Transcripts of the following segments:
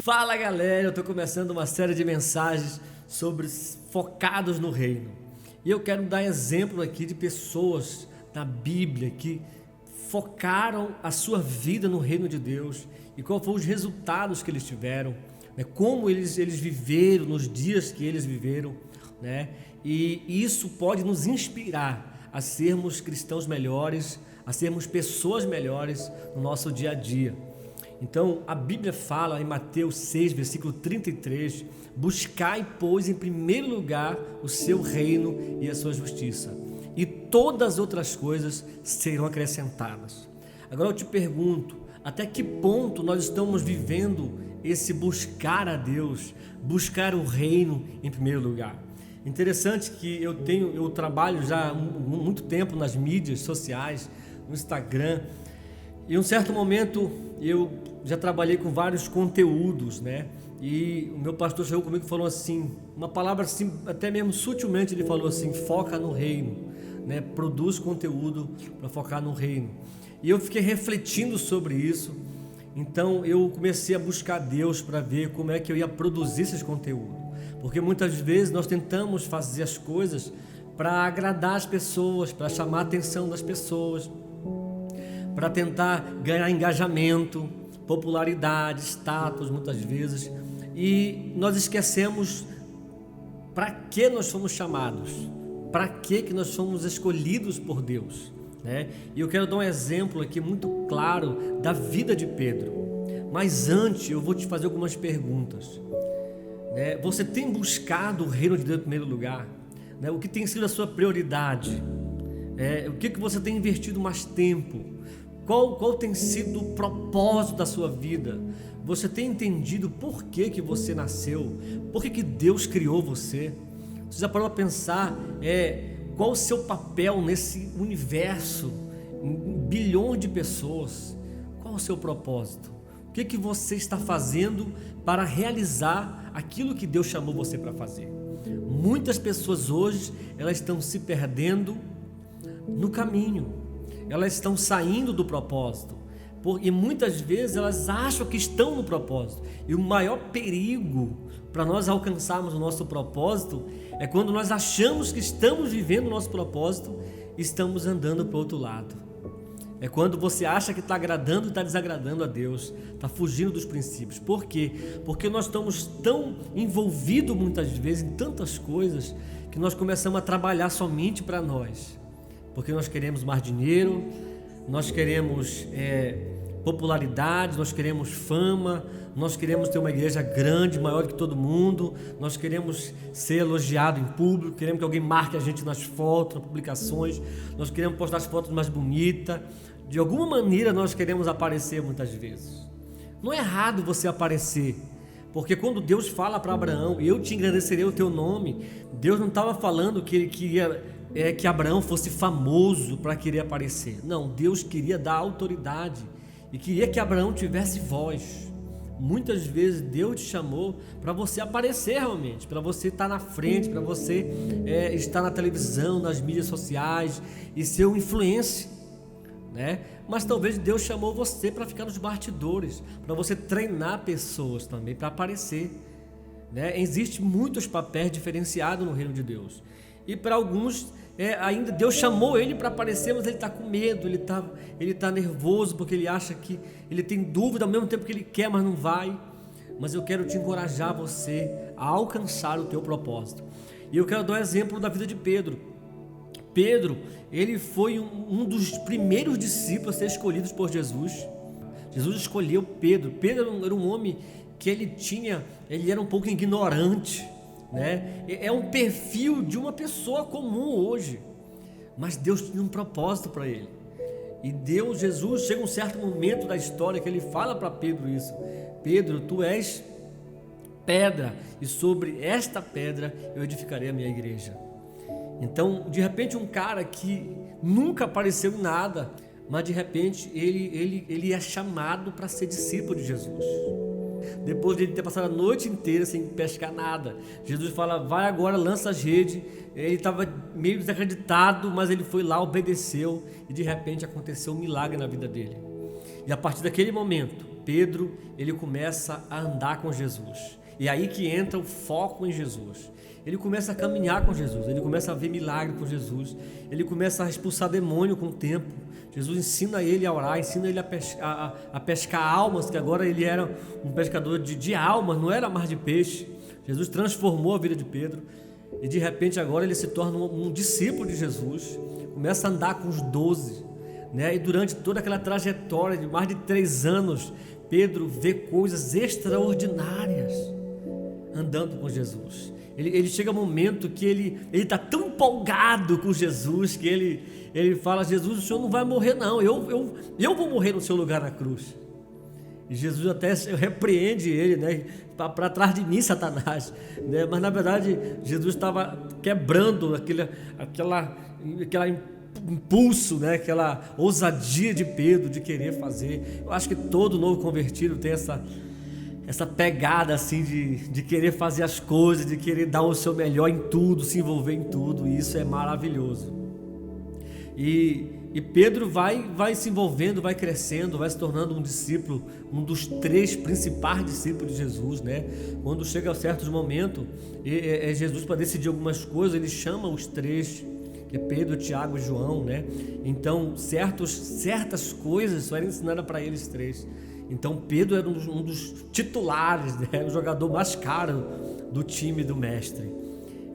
Fala galera, eu estou começando uma série de mensagens sobre focados no reino. E eu quero dar exemplo aqui de pessoas na Bíblia que focaram a sua vida no reino de Deus e qual foram os resultados que eles tiveram, né? Como eles viveram nos dias que eles viveram, né? E isso pode nos inspirar a sermos cristãos melhores, a sermos pessoas melhores no nosso dia a dia. Então, a Bíblia fala em Mateus 6, versículo 33, buscai, pois, em primeiro lugar o seu reino e a sua justiça, e todas as outras coisas serão acrescentadas. Agora eu te pergunto, até que ponto nós estamos vivendo esse buscar a Deus, buscar o reino em primeiro lugar? Interessante que eu trabalho já há muito tempo nas mídias sociais, no Instagram, e em um certo momento eu já trabalhei com vários conteúdos, né? E o meu pastor chegou comigo e falou assim, uma palavra assim, até mesmo sutilmente ele falou assim, foca no reino, né? Produz conteúdo para focar no reino. E eu fiquei refletindo sobre isso, então eu comecei a buscar Deus para ver como é que eu ia produzir esses conteúdos. Porque muitas vezes nós tentamos fazer as coisas para agradar as pessoas, para chamar a atenção das pessoas, para tentar ganhar engajamento, popularidade, status muitas vezes, e nós esquecemos para que nós fomos chamados, para que nós fomos escolhidos por Deus, né? E eu quero dar um exemplo aqui muito claro da vida de Pedro, mas antes eu vou te fazer algumas perguntas, né? Você tem buscado o reino de Deus em primeiro lugar, né? O que tem sido a sua prioridade? O que você tem investido mais tempo? Qual tem sido o propósito da sua vida? Você tem entendido por que você nasceu? Por que Deus criou você? Você já parou a pensar qual o seu papel nesse universo, em bilhões de pessoas? Qual o seu propósito? O que você está fazendo para realizar aquilo que Deus chamou você para fazer? Muitas pessoas hoje, elas estão se perdendo no caminho. Elas estão saindo do propósito, e muitas vezes elas acham que estão no propósito, e o maior perigo para nós alcançarmos o nosso propósito é quando nós achamos que estamos vivendo o nosso propósito e estamos andando para o outro lado. É quando você acha que está agradando e está desagradando a Deus, está fugindo dos princípios. Por quê? Porque nós estamos tão envolvidos muitas vezes em tantas coisas que nós começamos a trabalhar somente para nós. Porque nós queremos mais dinheiro, nós queremos popularidade, nós queremos fama, nós queremos ter uma igreja grande, maior que todo mundo, nós queremos ser elogiado em público, queremos que alguém marque a gente nas fotos, nas publicações, nós queremos postar as fotos mais bonitas, de alguma maneira nós queremos aparecer muitas vezes. Não é errado você aparecer, porque quando Deus fala para Abraão, eu te engrandecerei o teu nome, Deus não estava falando que ele queria que Abraão fosse famoso para querer aparecer. Não, Deus queria dar autoridade e queria que Abraão tivesse voz. Muitas vezes Deus te chamou para você aparecer realmente, para você estar na frente, para você estar na televisão, nas mídias sociais e ser um influencer, né? Mas talvez Deus chamou você para ficar nos bastidores, para você treinar pessoas também para aparecer, né? Existem muitos papéis diferenciados no reino de Deus. E para alguns, ainda Deus chamou ele para aparecer, mas ele está com medo, ele tá nervoso, porque ele acha que ele tem dúvida ao mesmo tempo que ele quer, mas não vai. Mas eu quero te encorajar você a alcançar o teu propósito. E eu quero dar um exemplo da vida de Pedro. Pedro, ele foi um dos primeiros discípulos a ser escolhidos por Jesus. Jesus escolheu Pedro. Pedro era um homem que ele era um pouco ignorante, né? É um perfil de uma pessoa comum hoje, mas Deus tinha um propósito para ele. E Jesus chega um certo momento da história que ele fala para Pedro isso: Pedro, tu és pedra, e sobre esta pedra eu edificarei a minha igreja. Então, de repente, um cara que nunca apareceu em nada, mas de repente ele é chamado para ser discípulo de Jesus. Depois de ele ter passado a noite inteira sem pescar nada, Jesus fala, vai agora, lança as redes. Ele estava meio desacreditado, mas ele foi lá, obedeceu, e de repente aconteceu um milagre na vida dele. E a partir daquele momento, Pedro, ele começa a andar com Jesus. E aí que entra o foco em Jesus. Ele começa a caminhar com Jesus, ele começa a ver milagre com Jesus, ele começa a expulsar demônio com o tempo. Jesus ensina ele a orar, ensina ele a pescar almas, que agora ele era um pescador de almas, não era mais de peixe. Jesus transformou a vida de Pedro e de repente agora ele se torna um discípulo de Jesus, começa a andar com os 12, né? E durante toda aquela trajetória de mais de 3 anos, Pedro vê coisas extraordinárias andando com Jesus. Ele chega um momento que ele está tão empolgado com Jesus que ele fala: Jesus, o Senhor não vai morrer não, eu vou morrer no seu lugar na cruz. E Jesus até repreende ele, né? Para trás de mim, Satanás, né? Mas na verdade Jesus estava quebrando aquele impulso, né? Aquela ousadia de Pedro de querer fazer. Eu acho que todo novo convertido tem essa pegada assim de querer fazer as coisas, de querer dar o seu melhor em tudo, se envolver em tudo, e isso é maravilhoso. E Pedro vai se envolvendo, vai crescendo, vai se tornando um discípulo, um dos 3 principais discípulos de Jesus, né? Quando chega a certos momentos, Jesus, para decidir algumas coisas, ele chama os 3, que é Pedro, Tiago e João, né? Então certas coisas só eram ensinadas para eles 3. Então Pedro era um dos titulares, né? O jogador mais caro do time do mestre.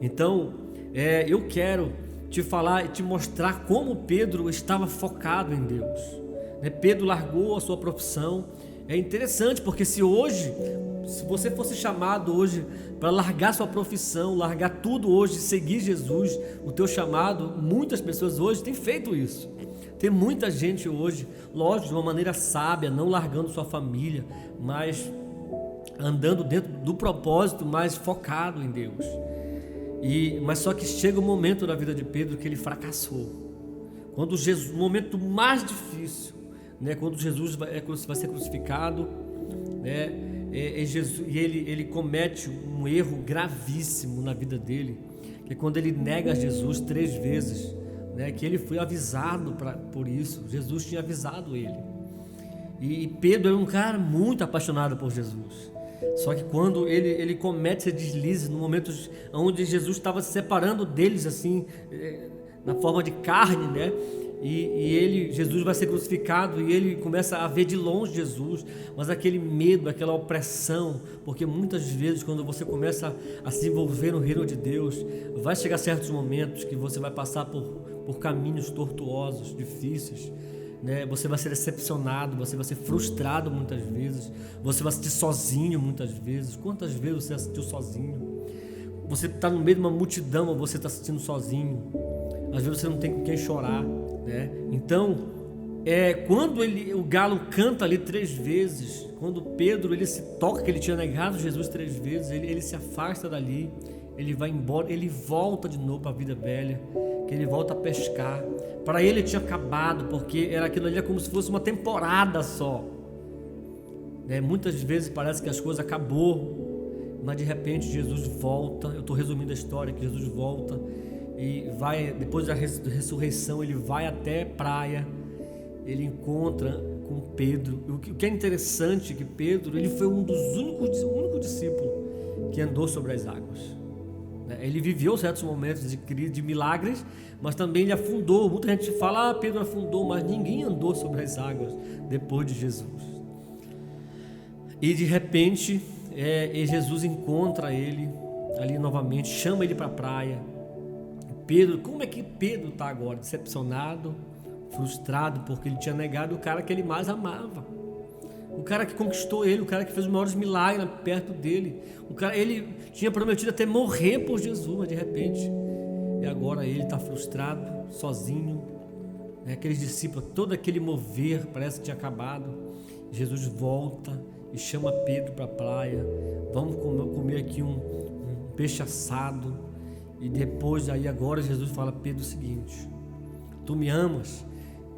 Então eu quero te falar e te mostrar como Pedro estava focado em Deus, né? Pedro largou a sua profissão. É interessante porque se você fosse chamado hoje para largar sua profissão, largar tudo hoje e seguir Jesus, o teu chamado, muitas pessoas hoje têm feito isso. Tem muita gente hoje, lógico, de uma maneira sábia, não largando sua família, mas andando dentro do propósito, mais focado em Deus. Mas só que chega um momento na vida de Pedro que ele fracassou. Quando o momento mais difícil, né? Quando Jesus vai ser crucificado, né? E ele comete um erro gravíssimo na vida dele, que é quando ele nega Jesus 3 vezes. Né, que ele foi avisado por isso. Jesus tinha avisado ele. E Pedro era um cara muito apaixonado por Jesus. Só que quando ele comete esse deslize, no momento onde Jesus estava se separando deles, assim, na forma de carne, né? Jesus vai ser crucificado e ele começa a ver de longe Jesus, mas aquele medo, aquela opressão, porque muitas vezes quando você começa a se envolver no reino de Deus, vai chegar certos momentos que você vai passar por caminhos tortuosos, difíceis, né? Você vai ser decepcionado, você vai ser frustrado muitas vezes, você vai se sentir sozinho muitas vezes. Quantas vezes você se sentiu sozinho? Você está no meio de uma multidão, ou você está se sentindo sozinho. Às vezes você não tem com quem chorar, né? Então, quando o galo canta ali 3 vezes, quando Pedro ele se toca que ele tinha negado Jesus 3 vezes, ele se afasta dali, ele vai embora, ele volta de novo para a vida velha, que ele volta a pescar. Para ele tinha acabado, porque aquilo ali como se fosse uma temporada só, né? Muitas vezes parece que as coisas acabou, mas de repente Jesus volta. Eu estou resumindo a história, que Jesus volta e vai, depois da ressurreição, ele vai até praia, ele encontra com Pedro. O que é interessante é que Pedro, ele foi um dos únicos discípulos que andou sobre as águas. Ele viveu certos momentos de crise, de milagres, mas também ele afundou. Muita gente fala: Pedro afundou, mas ninguém andou sobre as águas depois de Jesus. E de repente, Jesus encontra ele ali novamente, chama ele para a praia. Pedro, como é que Pedro está agora? Decepcionado, frustrado, porque ele tinha negado o cara que ele mais amava, o cara que conquistou ele, o cara que fez os maiores milagres perto dele, ele tinha prometido até morrer por Jesus, mas de repente, e agora ele está frustrado, sozinho, né? Aqueles discípulos, todo aquele mover parece que tinha acabado. Jesus volta e chama Pedro para a praia: vamos comer aqui um peixe assado. E depois, agora Jesus fala: Pedro, o seguinte, tu me amas?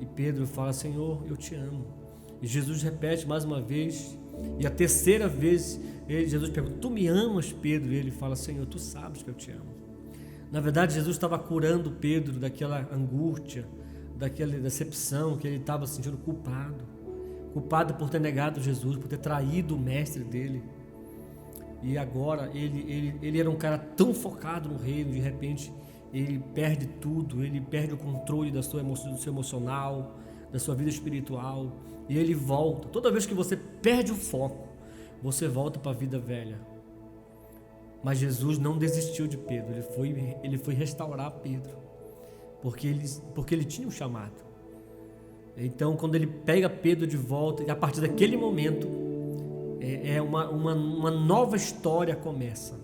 E Pedro fala: Senhor, eu te amo. E Jesus repete mais uma vez, e a terceira vez Jesus pergunta: tu me amas, Pedro? E ele fala: Senhor, tu sabes que eu te amo. Na verdade, Jesus estava curando Pedro daquela angústia, daquela decepção, que ele estava se sentindo culpado. culpado por ter negado Jesus, por ter traído o mestre dele. E agora ele era um cara tão focado no reino, de repente ele perde tudo, ele perde o controle do seu emocional, da sua vida espiritual, e ele volta. Toda vez que você perde o foco, você volta para a vida velha. Mas Jesus não desistiu de Pedro, ele foi restaurar Pedro, porque ele tinha um chamado. Então, quando ele pega Pedro de volta, e a partir daquele momento, uma nova história começa.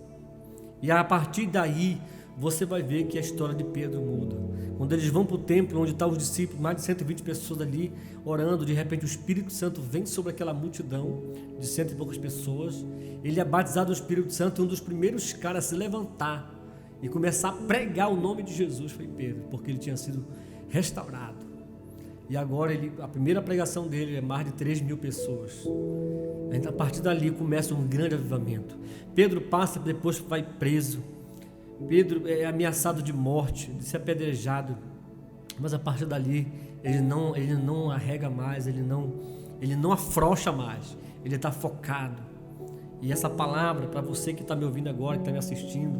E a partir daí, você vai ver que a história de Pedro muda. Quando eles vão para o templo, onde estavam os discípulos, mais de 120 pessoas ali orando, de repente o Espírito Santo vem sobre aquela multidão de 100 e poucas pessoas. Ele é batizado no Espírito Santo, e um dos primeiros caras a se levantar e começar a pregar o nome de Jesus foi Pedro, porque ele tinha sido restaurado. E agora a primeira pregação dele é mais de 3.000 pessoas. A partir dali começa um grande avivamento. Pedro passa, depois vai preso. Pedro é ameaçado de morte, de ser apedrejado. Mas a partir dali ele não arrega mais, ele não afrouxa mais. Ele está focado. E essa palavra, para você que está me ouvindo agora, que está me assistindo,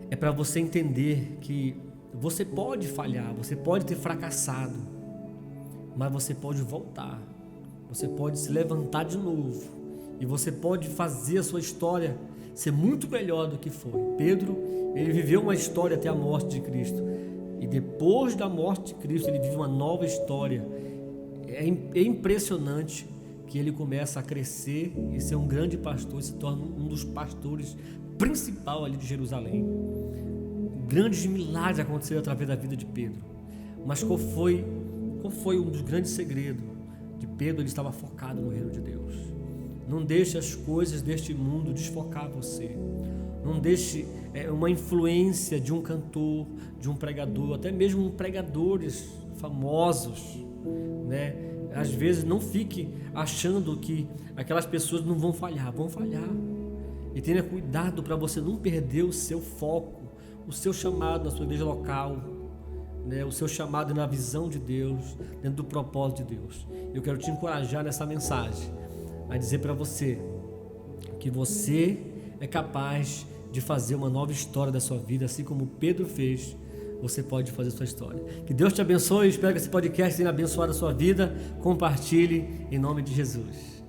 é para você entender que você pode falhar, você pode ter fracassado, mas você pode voltar, você pode se levantar de novo, e você pode fazer a sua história ser muito melhor do que foi. Pedro, ele viveu uma história até a morte de Cristo, e depois da morte de Cristo ele vive uma nova história. É impressionante que ele começa a crescer e ser um grande pastor, e se torna um dos pastores principal ali de Jerusalém. Grandes milagres aconteceram através da vida de Pedro. Mas qual foi um dos grandes segredos de Pedro? Ele estava focado no reino de Deus. Não deixe as coisas deste mundo desfocar você. Não deixe uma influência de um cantor, de um pregador, até mesmo pregadores famosos, né? Às vezes não fique achando que aquelas pessoas não vão falhar. E tenha cuidado para você não perder o seu foco, o seu chamado na sua igreja local, né? O seu chamado na visão de Deus, dentro do propósito de Deus. Eu quero te encorajar nessa mensagem, a dizer para você que você é capaz de fazer uma nova história da sua vida, assim como Pedro fez. Você pode fazer a sua história. Que Deus te abençoe. Espero que esse podcast tenha abençoado a sua vida. Compartilhe em nome de Jesus.